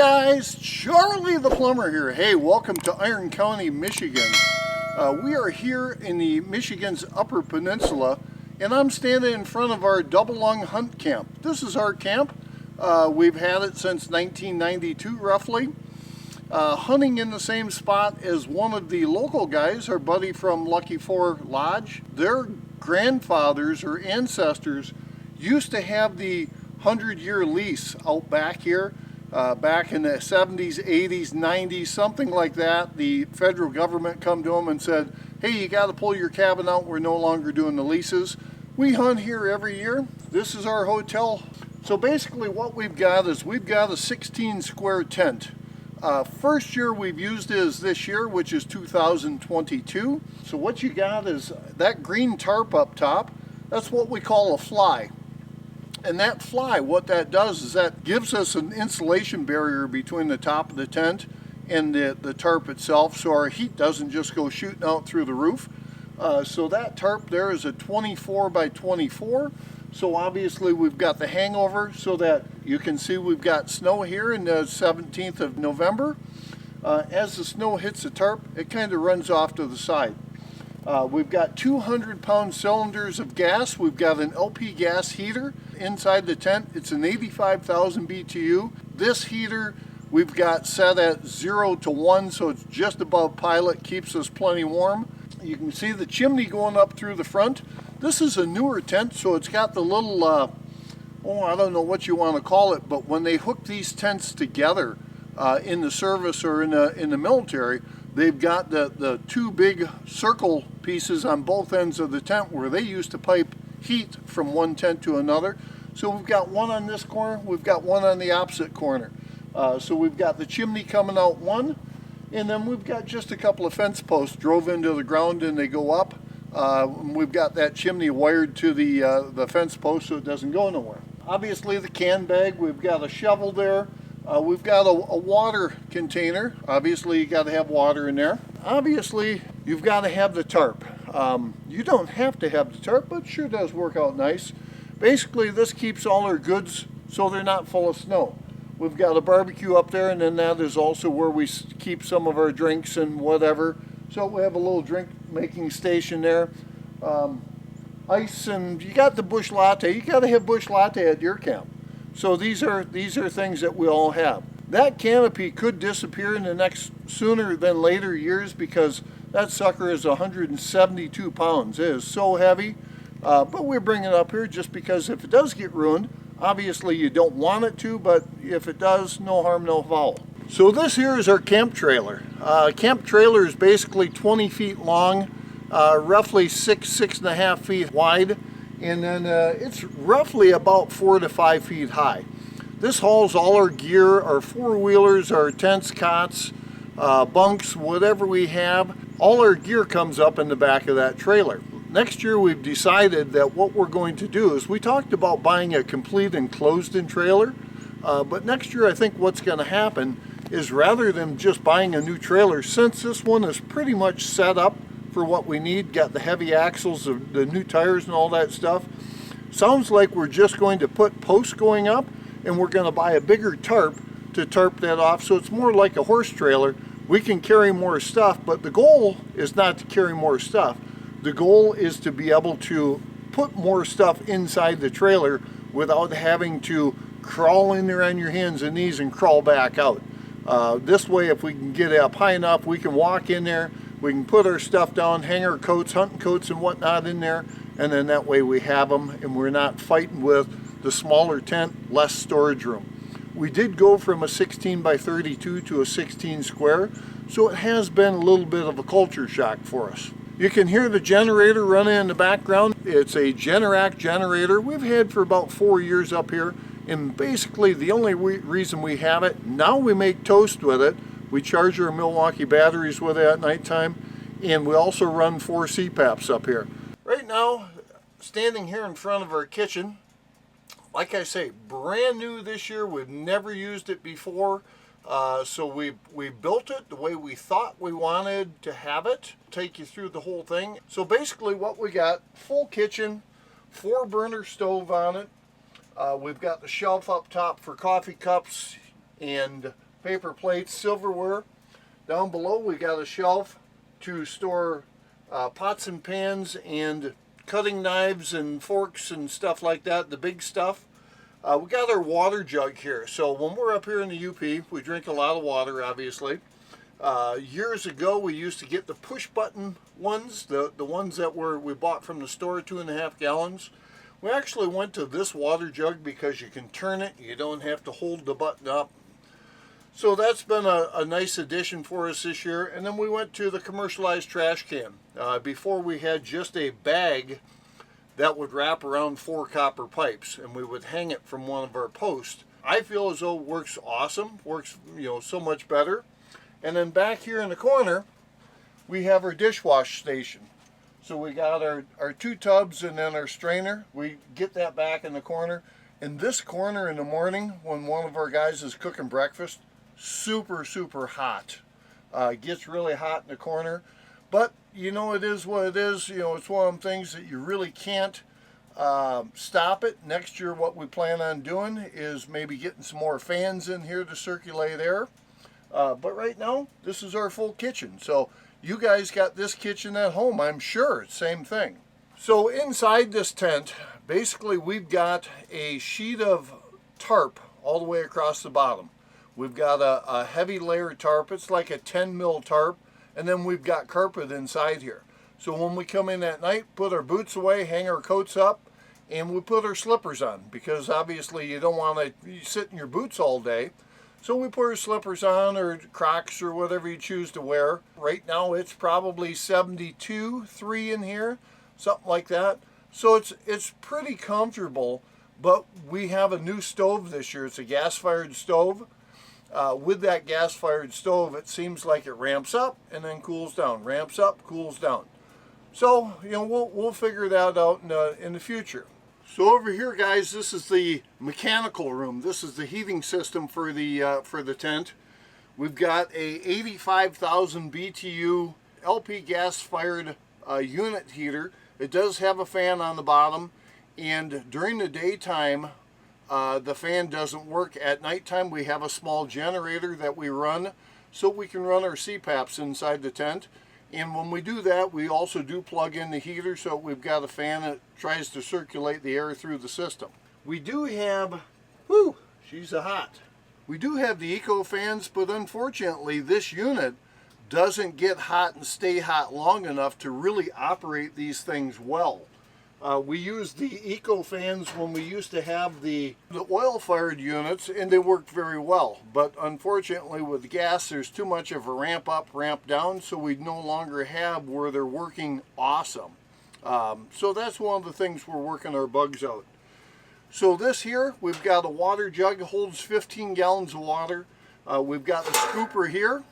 guys, Charlie the plumber here. Hey, welcome to Iron County, Michigan. We are here in the Michigan's Upper Peninsula, and I'm standing in front of our double lung hunt camp. This is our camp. We've had it since 1992 roughly. Hunting in the same spot as one of the local guys, our buddy from Lucky Four Lodge. Their grandfathers or ancestors used to have the 100-year lease out back here. Back in the 70s, 80s, 90s, something like that. The federal government come to them and said, hey, you got to pull your cabin out. We're no longer doing the leases. We hunt here every year. This is our hotel. So basically what we've got is we've got a 16 square tent. First year we've used is this year, which is 2022. So what you got is that green tarp up top. That's what we call a fly. And that fly, what that does is that gives us an insulation barrier between the top of the tent and the tarp itself, so our heat doesn't just go shooting out through the roof. So that tarp there is a 24 by 24. So obviously we've got the hangover so that you can see we've got snow here in the 17th of November. As the snow hits the tarp, it kind of runs off to the side. We've got 200-pound cylinders of gas. We've got an LP gas heater inside the tent. It's an 85,000 BTU. This heater we've got set at 0 to 1, so it's just above pilot, keeps us plenty warm. You can see the chimney going up through the front. This is a newer tent, so it's got the little, I don't know what you want to call it, but when they hook these tents together in the service or in the military, they've got the two big circle pieces on both ends of the tent where they used to pipe heat from one tent to another. So we've got one on this corner, we've got one on the opposite corner. So we've got the chimney coming out one, and then we've got just a couple of fence posts drove into the ground and they go up. We've got that chimney wired to the fence post so it doesn't go nowhere. Obviously the can bag, we've got a shovel there. We've got a water container. Obviously you got to have water in there. Obviously you've got to have the tarp. You don't have to have the tarp, but it sure does work out nice. Basically this keeps all our goods so they're not full of snow. We've got a barbecue up there, and then that is also where we keep some of our drinks and whatever. So we have a little drink making station there. Ice, and you got the bush latte. You got to have bush latte at your camp. So these are things that we all have. That canopy could disappear in the next sooner than later years because that sucker is 172 pounds. It is so heavy, but we're bringing it up here just because if it does get ruined, obviously you don't want it to, but if it does, no harm, no foul. So this here is our camp trailer. Camp trailer is basically 20 feet long, roughly 6.5 feet wide, and then it's roughly about 4 to 5 feet high. This hauls all our gear, our four-wheelers, our tents, cots, bunks, whatever we have. All our gear comes up in the back of that trailer. Next year we've decided that what we're going to do is we talked about buying a complete enclosed-in trailer, but next year I think what's going to happen is rather than just buying a new trailer, since this one is pretty much set up for what we need, got the heavy axles, the new tires and all that stuff, sounds like we're just going to put posts going up and we're going to buy a bigger tarp to tarp that off so it's more like a horse trailer. We can carry more stuff, but the goal is not to carry more stuff. The goal is to be able to put more stuff inside the trailer without having to crawl in there on your hands and knees and crawl back out. This way, if we can get up high enough, we can walk in there, we can put our stuff down, hang our coats, hunting coats and whatnot in there, and then that way we have them and we're not fighting with the smaller tent, less storage room. We did go from a 16 by 32 to a 16 square, so it has been a little bit of a culture shock for us. You can hear the generator running in the background. It's a Generac generator we've had for about 4 years up here, and basically the only reason we have it, now we make toast with it. We charge our Milwaukee batteries with it at nighttime, and we also run 4 CPAPs up here. Right now, standing here in front of our kitchen, like I say, brand new this year. We've never used it before. So we built it the way we thought we wanted to have it. Take you through the whole thing. So basically what we got, full kitchen, 4-burner stove on it. We've got the shelf up top for coffee cups and paper plates, silverware. Down below we got a shelf to store pots and pans and cutting knives and forks and stuff like that, the big stuff. We got our water jug here. So when we're up here in the UP, we drink a lot of water, obviously. Years ago, we used to get the push button ones, the ones that we bought from the store, 2.5 gallons. We actually went to this water jug because you can turn it. You don't have to hold the button up. So that's been a nice addition for us this year. And then we went to the commercialized trash can. Before we had just a bag that would wrap around 4 copper pipes, and we would hang it from one of our posts. I feel as though it works awesome, works so much better. And then back here in the corner, we have our dishwash station. So we got our 2 tubs and then our strainer. We get that back in the corner. In this corner in the morning, when one of our guys is cooking breakfast, super, super hot. It gets really hot in the corner. But, it is what it is. It's one of them things that you really can't stop it. Next year, what we plan on doing is maybe getting some more fans in here to circulate air. But right now, this is our full kitchen. So you guys got this kitchen at home, I'm sure. Same thing. So inside this tent, basically we've got a sheet of tarp all the way across the bottom. We've got a heavy layer tarp. It's like a 10 mil tarp. And then we've got carpet inside here. So when we come in at night, put our boots away, hang our coats up, and we put our slippers on. Because obviously you don't want to sit in your boots all day. So we put our slippers on, or Crocs, or whatever you choose to wear. Right now it's probably 72.3 in here, something like that. So it's pretty comfortable, but we have a new stove this year. It's a gas-fired stove. With that gas-fired stove, it seems like it ramps up and then cools down, ramps up, cools down. So, we'll figure that out in the future. So over here, guys, this is the mechanical room. This is the heating system for the tent. We've got a 85,000 BTU LP gas-fired unit heater. It does have a fan on the bottom, and during the daytime, the fan doesn't work. At nighttime, we have a small generator that we run so we can run our CPAPs inside the tent. And when we do that, we also do plug in the heater, so we've got a fan that tries to circulate the air through the system. We do have, she's hot. We do have the eco fans, but unfortunately this unit doesn't get hot and stay hot long enough to really operate these things well. We used the eco fans when we used to have the oil-fired units, and they worked very well. But unfortunately with gas, there's too much of a ramp up, ramp down, so we no longer have where they're working awesome. So that's one of the things we're working our bugs out. So this here, we've got a water jug, holds 15 gallons of water. We've got the scooper here,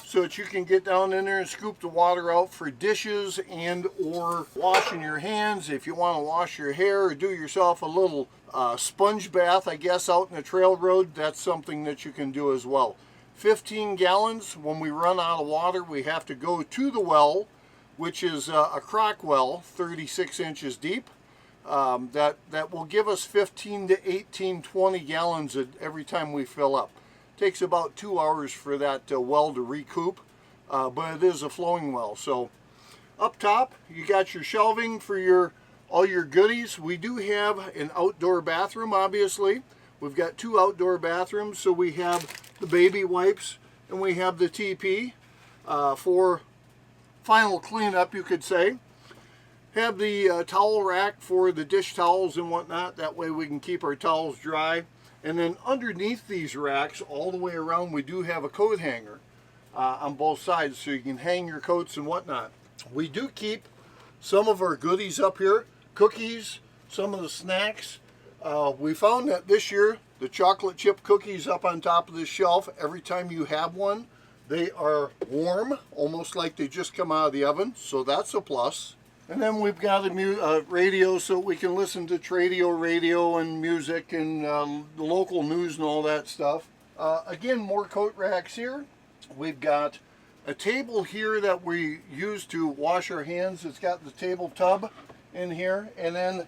so that you can get down in there and scoop the water out for dishes and or washing your hands. If you want to wash your hair or do yourself a little sponge bath, I guess, out in the trail road, that's something that you can do as well. 15 gallons. When we run out of water, we have to go to the well, which is a crock well, 36 inches deep. That will give us 15 to 18, 20 gallons every time we fill up. Takes about 2 hours for that well to recoup, but it is a flowing well. So up top, you got your shelving for all your goodies. We do have an outdoor bathroom, obviously. We've got 2 outdoor bathrooms, so we have the baby wipes and we have the TP for final cleanup, you could say. Have the towel rack for the dish towels and whatnot. That way we can keep our towels dry. And then underneath these racks, all the way around, we do have a coat hanger on both sides, so you can hang your coats and whatnot. We do keep some of our goodies up here, cookies, some of the snacks. We found that this year, the chocolate chip cookies up on top of this shelf, every time you have one, they are warm, almost like they just come out of the oven, so that's a plus. And then we've got a radio so we can listen to radio and music and the local news and all that stuff. Again, more coat racks here. We've got a table here that we use to wash our hands. It's got the table tub in here. And then,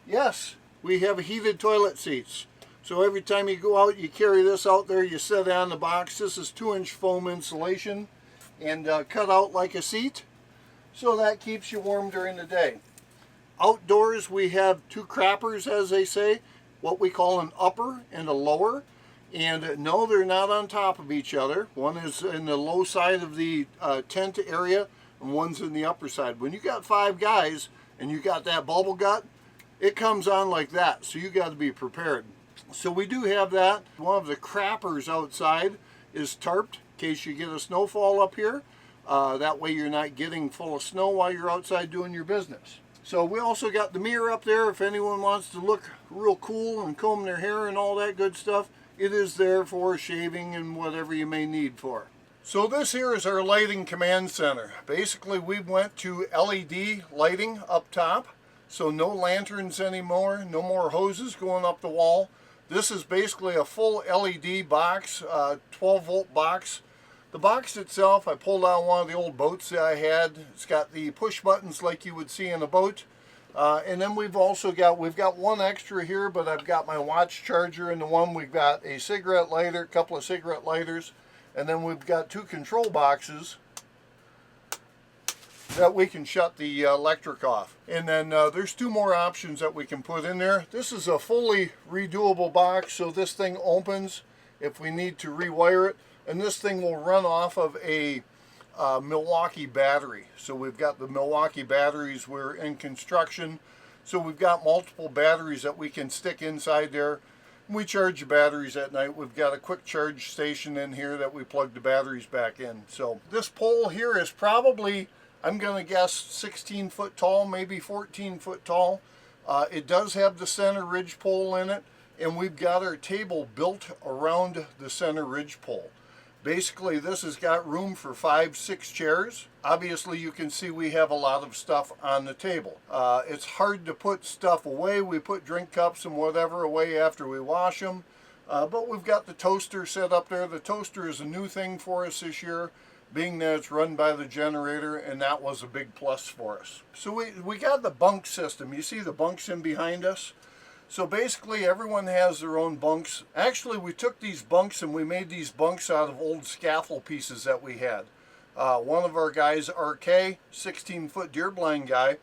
yes, we have heated toilet seats. So every time you go out, you carry this out there, you set it on the box. This is 2-inch foam insulation and cut out like a seat. So that keeps you warm during the day. Outdoors, we have 2 crappers, as they say, what we call an upper and a lower. And no, they're not on top of each other. One is in the low side of the tent area, and one's in the upper side. When you got 5 guys and you got that bubble gut, it comes on like that, so you got to be prepared. So we do have that. One of the crappers outside is tarped in case you get a snowfall up here. That way you're not getting full of snow while you're outside doing your business. So we also got the mirror up there if anyone wants to look real cool and comb their hair and all that good stuff. It is there for shaving and whatever you may need for. So this here is our lighting command center. Basically we went to LED lighting up top. So no lanterns anymore, no more hoses going up the wall. This is basically a full LED box, 12 volt box. The box itself, I pulled out one of the old boats that I had. It's got the push buttons like you would see in a boat. And then we've got one extra here, but I've got my watch charger in the one. We've got a cigarette lighter, a couple of cigarette lighters, and then we've got 2 control boxes that we can shut the electric off. And then there's 2 more options that we can put in there. This is a fully redoable box, so this thing opens if we need to rewire it. And this thing will run off of a Milwaukee battery. So we've got the Milwaukee batteries. We're in construction, so we've got multiple batteries that we can stick inside there. We charge the batteries at night. We've got a quick charge station in here that we plug the batteries back in. So this pole here is probably, I'm going to guess, 16 foot tall, maybe 14 foot tall. It does have the center ridge pole in it, and we've got our table built around the center ridge pole. Basically, this has got room for 5-6 chairs. Obviously, you can see we have a lot of stuff on the table. It's hard to put stuff away. We put drink cups and whatever away after we wash them. But we've got the toaster set up there. The toaster is a new thing for us this year, being that it's run by the generator, and that was a big plus for us. So we got the bunk system. You see the bunks in behind us? So basically everyone has their own bunks. Actually, we took these bunks and we made these bunks out of old scaffold pieces that we had. One of our guys, RK, 16-foot deer blind guy,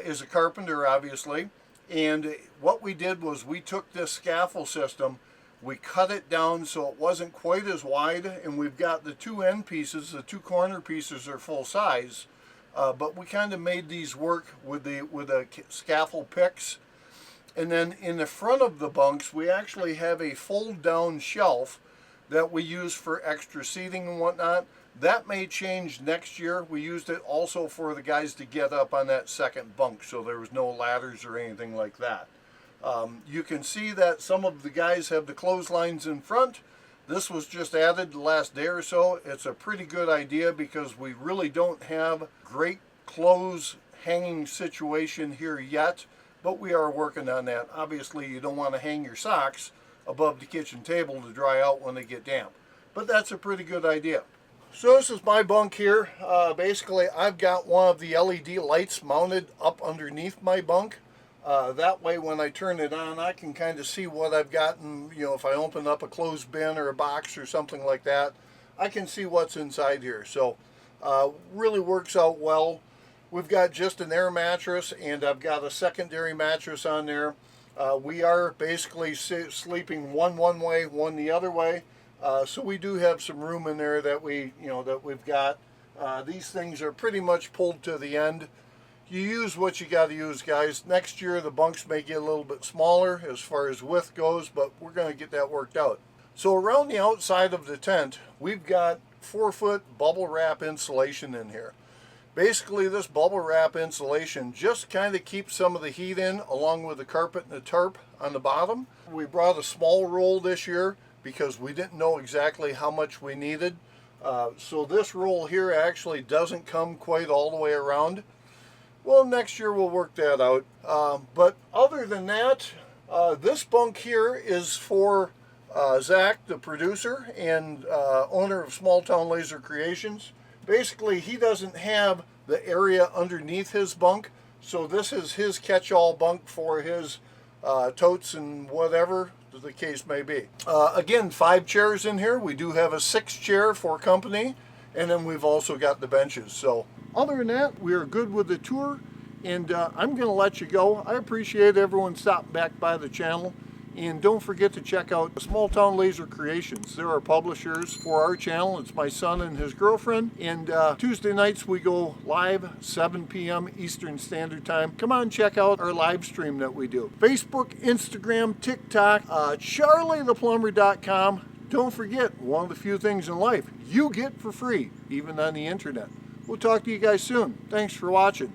is a carpenter, obviously. And what we did was we took this scaffold system, we cut it down so it wasn't quite as wide, and we've got the 2 end pieces, the 2 corner pieces are full size. But we kind of made these work with the scaffold picks. And then in the front of the bunks, we actually have a fold-down shelf that we use for extra seating and whatnot. That may change next year. We used it also for the guys to get up on that second bunk, so there was no ladders or anything like that. You can see that some of the guys have the clotheslines in front. This was just added the last day or so. It's a pretty good idea because we really don't have great clothes hanging situation here yet. But we are working on that. Obviously, you don't want to hang your socks above the kitchen table to dry out when they get damp. But that's a pretty good idea. So this is my bunk here. Basically, I've got one of the LED lights mounted up underneath my bunk. That way, when I turn it on, I can kind of see what I've gotten. You know, if I open up a clothes bin or a box or something like that, I can see what's inside here. So, really works out well. We've got just an air mattress, and I've got a secondary mattress on there. We are basically sleeping one way, one the other way. So we do have some room in there that we've got. These things are pretty much pulled to the end. You use what you got to use, guys. Next year the bunks may get a little bit smaller as far as width goes, but we're going to get that worked out. So around the outside of the tent, we've got 4-foot bubble wrap insulation in here. Basically, this bubble wrap insulation just kind of keeps some of the heat in, along with the carpet and the tarp on the bottom. We brought a small roll this year because we didn't know exactly how much we needed. So this roll here actually doesn't come quite all the way around. Well, next year we'll work that out. But other than that, this bunk here is for Zach, the producer and owner of Small Town Laser Creations. Basically, he doesn't have the area underneath his bunk, so this is his catch-all bunk for his totes and whatever as the case may be. Again, 5 chairs in here. We do have a 6th chair for company, and then we've also got the benches. So other than that, we are good with the tour, and I'm going to let you go. I appreciate everyone stopping back by the channel. And don't forget to check out Small Town Laser Creations. They're our publishers for our channel. It's my son and his girlfriend. And Tuesday nights we go live, 7 p.m. Eastern Standard Time. Come on, check out our live stream that we do. Facebook, Instagram, TikTok, charleytheplumber.com. Don't forget, one of the few things in life you get for free, even on the internet. We'll talk to you guys soon. Thanks for watching.